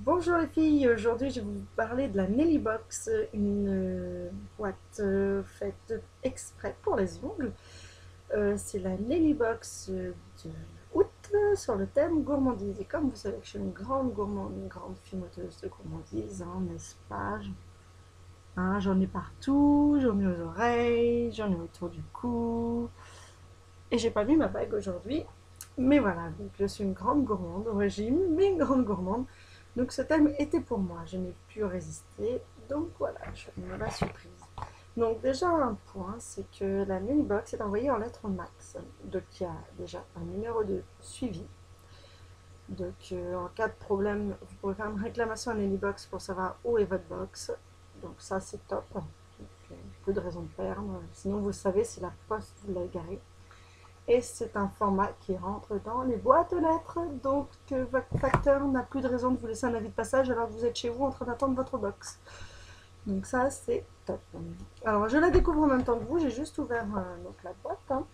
Bonjour les filles, aujourd'hui je vais vous parler de la Nelly Box, une boîte faite exprès pour les ongles. C'est la Nelly Box de août sur le thème gourmandise. Et comme vous savez que je suis une grande gourmande, une grande fumoteuse de gourmandise, n'est-ce pas? J'en ai partout, j'en ai aux oreilles, j'en ai autour du cou. Et j'ai pas mis ma bague aujourd'hui. Mais voilà, donc je suis une grande gourmande au régime, mais une grande gourmande. Donc ce thème était pour moi, je n'ai pu résister. Donc voilà, je me la surprise. Donc déjà un point, c'est que la Nelly Box est envoyée en lettres max. Donc il y a déjà un numéro de suivi. Donc en cas de problème, vous pourrez faire une réclamation à Nelly Box pour savoir où est votre box. Donc ça c'est top. Donc, peu de raison de perdre. Sinon vous savez si la poste vous l'a égaré. Et c'est un format qui rentre dans les boîtes aux lettres, donc votre facteur n'a plus de raison de vous laisser un avis de passage alors que vous êtes chez vous en train d'attendre votre box. Donc ça c'est top. Alors je la découvre en même temps que vous, j'ai juste ouvert donc la boîte.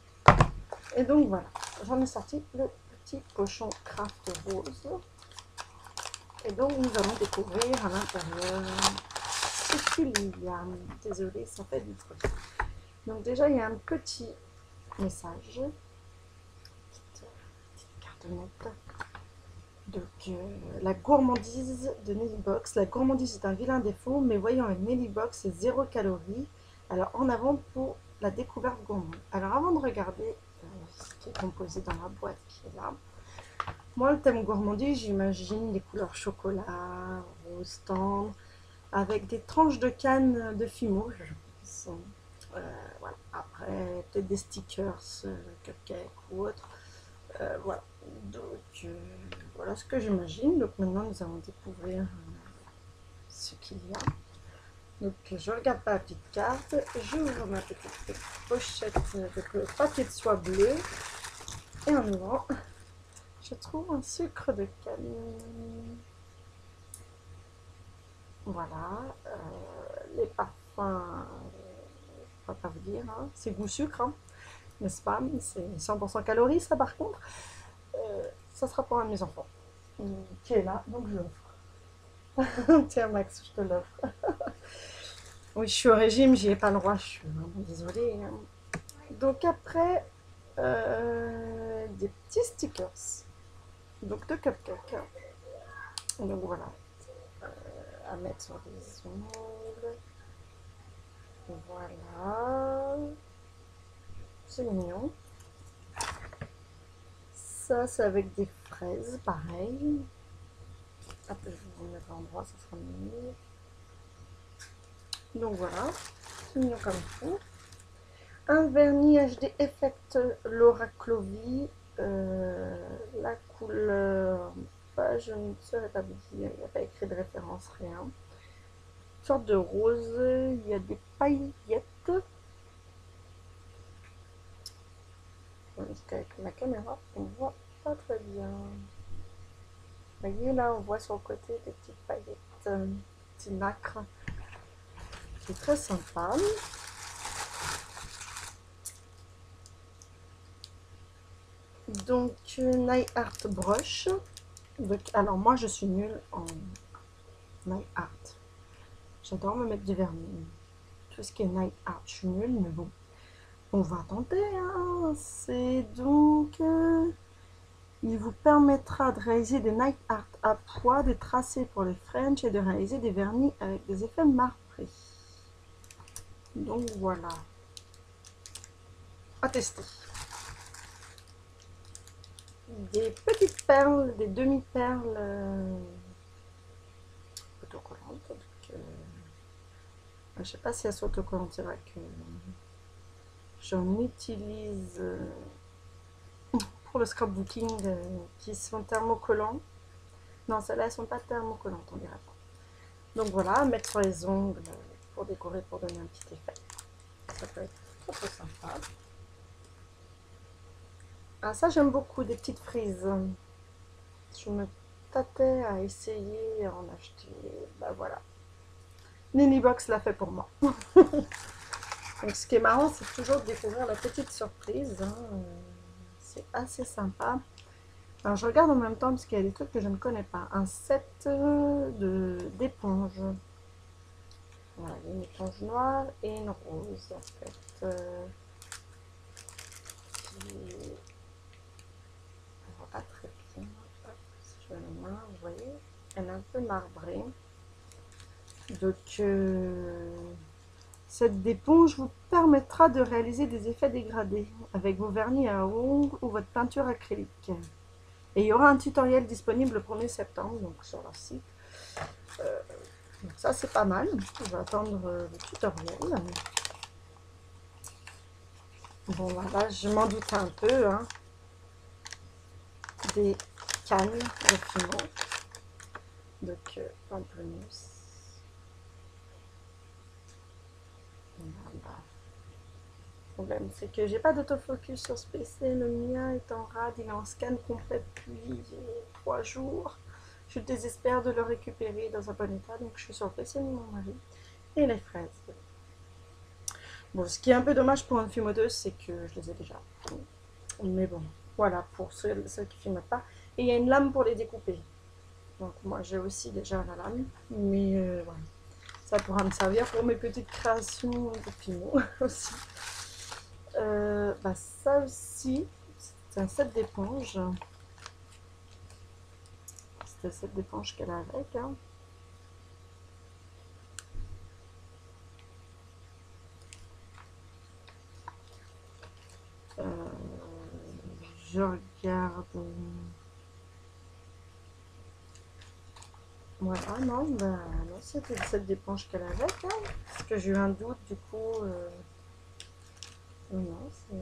Et donc voilà, j'en ai sorti le petit cochon craft rose. Et donc nous allons découvrir à l'intérieur ce qu'il y a. Désolée, ça fait du bruit. Donc déjà il y a un petit message. Cartonnette. Donc, la gourmandise de Nelly Box. La gourmandise est un vilain défaut, mais voyant une Nelly Box, c'est 0 calories. Alors, en avant pour la découverte gourmande. Alors, avant de regarder ce qui est composé dans la boîte qui est là, moi, le thème gourmandise, j'imagine les couleurs chocolat, rose tendre, avec des tranches de canne de fimo. Voilà. Après, peut-être des stickers, cupcakes ou autre. Voilà. Donc, voilà ce que j'imagine. Donc, maintenant, nous allons découvrir ce qu'il y a. Donc, je regarde pas la petite carte. J'ouvre ma petite pochette avec le papier de soie bleu. Et en ouvrant, je trouve un sucre de canne. Voilà. Les parfums, je ne vais pas vous dire. C'est goût sucre, n'est-ce pas? C'est 100% calories, ça, par contre. Ça sera pour un de mes enfants qui est là, donc je l'offre. Tiens, Max, je te l'offre. Oui, je suis au régime, j'y ai pas le droit, je suis vraiment désolée. Donc après, des petits stickers. Donc de cupcakes. Donc voilà, à mettre sur les ongles. Voilà. C'est mignon. Ça, c'est avec des fraises, pareil. Hop, je vais vous mettre à l'endroit, ça sera mieux. Donc voilà, c'est mignon comme tout. Un vernis HD Effect Laura Clovy. La couleur, je ne saurais pas vous dire, il n'y a pas écrit de référence, rien. Une sorte de rose, il y a des paillettes. Parce qu'avec la caméra, on voit pas très bien. Vous voyez là, on voit sur le côté des petites paillettes, petits nacres. C'est très sympa. Donc, Nail Art Brush. Donc, alors, moi, je suis nulle en Nail Art. J'adore me mettre du vernis. Tout ce qui est Nail Art, je suis nulle, mais bon. On va tenter. C'est donc... il vous permettra de réaliser des Nail Art à poids, des tracés pour les French et de réaliser des vernis avec des effets marbrés. Donc, voilà. À tester. Des petites perles, des demi-perles autocollantes. Donc, je ne sais pas si elles sont autocollantes, c'est vrai que j'en utilise pour le scrapbooking qui sont thermocollants. Non, celles-là, elles sont pas thermocollantes, on dirait pas. Donc voilà, mettre sur les ongles pour décorer, pour donner un petit effet. Ça peut être trop sympa. Ah, ça, j'aime beaucoup, des petites frises. Je me tâtais à essayer à en acheter. Bah voilà. Nelly Box l'a fait pour moi. Donc ce qui est marrant, c'est toujours de découvrir la petite surprise. C'est assez sympa. Alors je regarde en même temps parce qu'il y a des trucs que je ne connais pas. Un set d'éponges. Voilà, une éponge noire et une rose en fait. Qui... On voit pas très bien. Hop, si je mets la main, vous voyez, elle est un peu marbrée. Donc cette éponge vous permettra de réaliser des effets dégradés avec vos vernis à ongles ou votre peinture acrylique. Et il y aura un tutoriel disponible le 1er septembre donc sur leur site. Donc ça c'est pas mal. Je vais attendre le tutoriel. Bon voilà, je m'en doutais un peu. Hein. Des cannes de piment. Donc pamplemousse. Voilà. Le problème c'est que j'ai pas d'autofocus sur ce PC. Le mien est en rade, il est en scan complet depuis 3 jours. Je désespère de le récupérer dans un bon état, donc je suis sur le PC de mon mari. Et les fraises. Bon, ce qui est un peu dommage pour une fumoteuse, c'est que je les ai déjà. Mais bon, voilà, pour ceux qui ne filment pas. Et il y a une lame pour les découper. Donc moi j'ai aussi déjà la lame. Mais voilà, ça pourra me servir pour mes petites créations de piment aussi. Bah ça aussi, c'est un set d'éponges. C'est un set d'éponges qu'elle a avec. Hein. Je regarde. Voilà, non, bah, non c'était le set d'éponges qu'elle avait. Hein, parce que j'ai eu un doute, du coup. Non, c'est.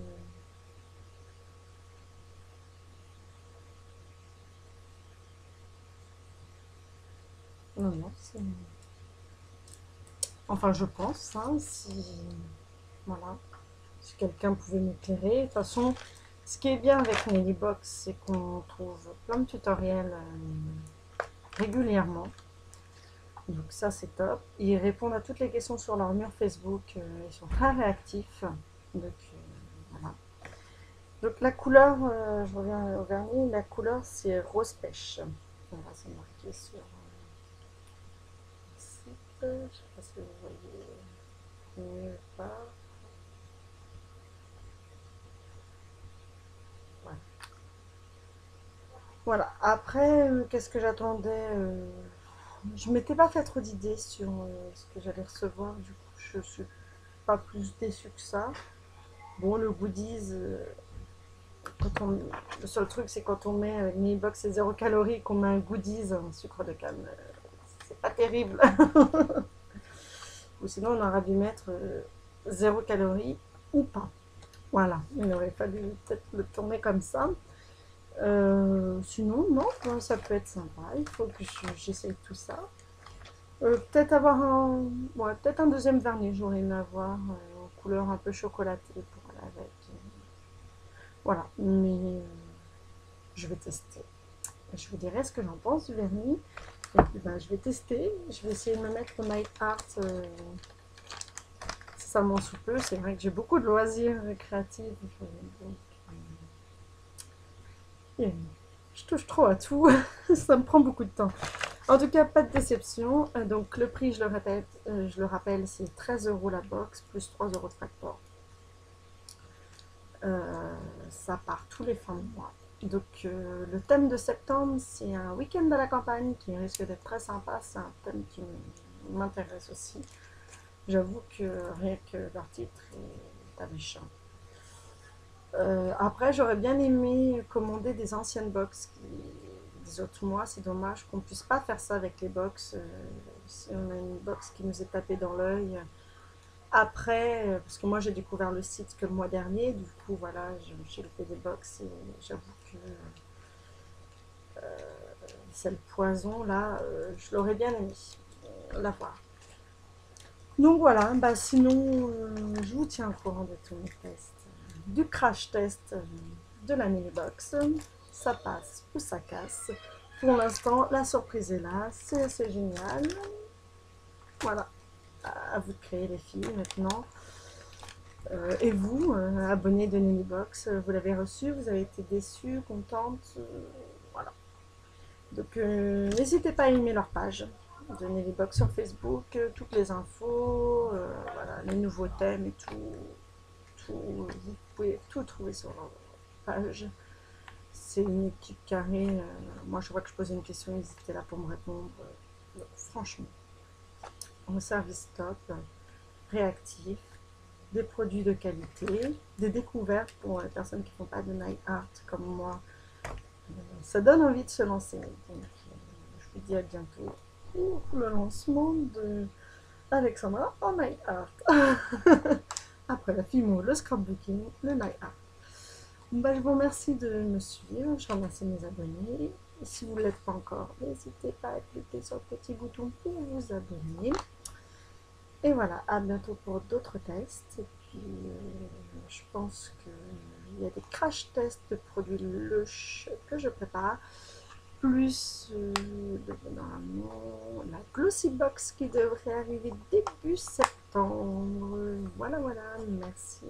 Non, non, c'est. Enfin, je pense, hein, si. Voilà. Si quelqu'un pouvait m'éclairer. De toute façon, ce qui est bien avec Nellybox, c'est qu'on trouve plein de tutoriels régulièrement. Donc ça, c'est top. Ils répondent à toutes les questions sur leur mur Facebook. Ils sont très réactifs. Donc, voilà. Donc la couleur, je reviens au vernis, la couleur c'est rose pêche. Voilà, c'est marqué sur le site. Je ne sais pas si vous voyez mieux pas. Voilà. Voilà. Après, qu'est-ce que j'attendais je m'étais pas fait trop d'idées sur ce que j'allais recevoir. Du coup, je suis pas plus déçue que ça. Bon, le goodies, le seul truc, c'est quand on met une mini box c'est 0 calories, qu'on met un goodies, un sucre de canne, c'est pas terrible. Ou sinon, on aurait dû mettre 0 calories ou pas. Voilà, il aurait fallu peut-être le tourner comme ça. Sinon, non, ça peut être sympa. Il faut que j'essaye tout ça. Peut-être avoir ouais, peut-être un deuxième vernis, j'aurais aimé avoir en couleur un peu chocolatée pour aller avec. Voilà, mais je vais tester. Je vous dirai ce que j'en pense du vernis. Et puis, ben, je vais tester. Je vais essayer de me mettre Night Art incessamment sous peu. C'est vrai que j'ai beaucoup de loisirs créatifs. Donc, je touche trop à tout. Ça me prend beaucoup de temps. En tout cas, pas de déception. Donc, le prix, je le répète, je le rappelle, c'est 13 € la box, plus 3 € de frais de port. Ça part tous les fins de mois. Donc le thème de septembre, c'est un week-end à la campagne qui risque d'être très sympa. C'est un thème qui m'intéresse aussi. J'avoue que rien que leur titre est alléchant. Après, j'aurais bien aimé commander des anciennes box des autres mois. C'est dommage qu'on ne puisse pas faire ça avec les box. Si on a une box qui nous est tapée dans l'œil. Après, parce que moi j'ai découvert le site que le mois dernier, du coup voilà, j'ai loupé des box et j'avoue que c'est le poison là, je l'aurais bien aimé l'avoir. Donc voilà, bah sinon je vous tiens au courant de tous mes tests, du crash test de la mini box. Ça passe ou ça casse. Pour l'instant, la surprise est là, c'est assez génial. Voilà, à vous de créer les filles maintenant. Et vous, abonné de Nellybox, vous l'avez reçu, vous avez été déçu, contente Donc n'hésitez pas à aimer leur page de Nellybox sur Facebook, toutes les infos, voilà, les nouveaux thèmes et tout, vous pouvez tout trouver sur leur page. C'est une équipe carrée. Moi, je vois que je posais une question, ils étaient là pour me répondre. Franchement, un service top, réactif, des produits de qualité, des découvertes pour les personnes qui ne font pas de night art comme moi. Ça donne envie de se lancer. Donc, je vous dis à bientôt pour le lancement de Alexandra en night art. Après la FIMO, le scrapbooking, le night art. Bah, je vous remercie de me suivre, je remercie mes abonnés. Si vous ne l'êtes pas encore, n'hésitez pas à cliquer sur le petit bouton pour vous abonner. Et voilà, à bientôt pour d'autres tests. Et puis, je pense qu'il y a des crash tests de produits Lush que je prépare. Plus normalement la Glossy Box qui devrait arriver début septembre. Voilà, voilà, merci.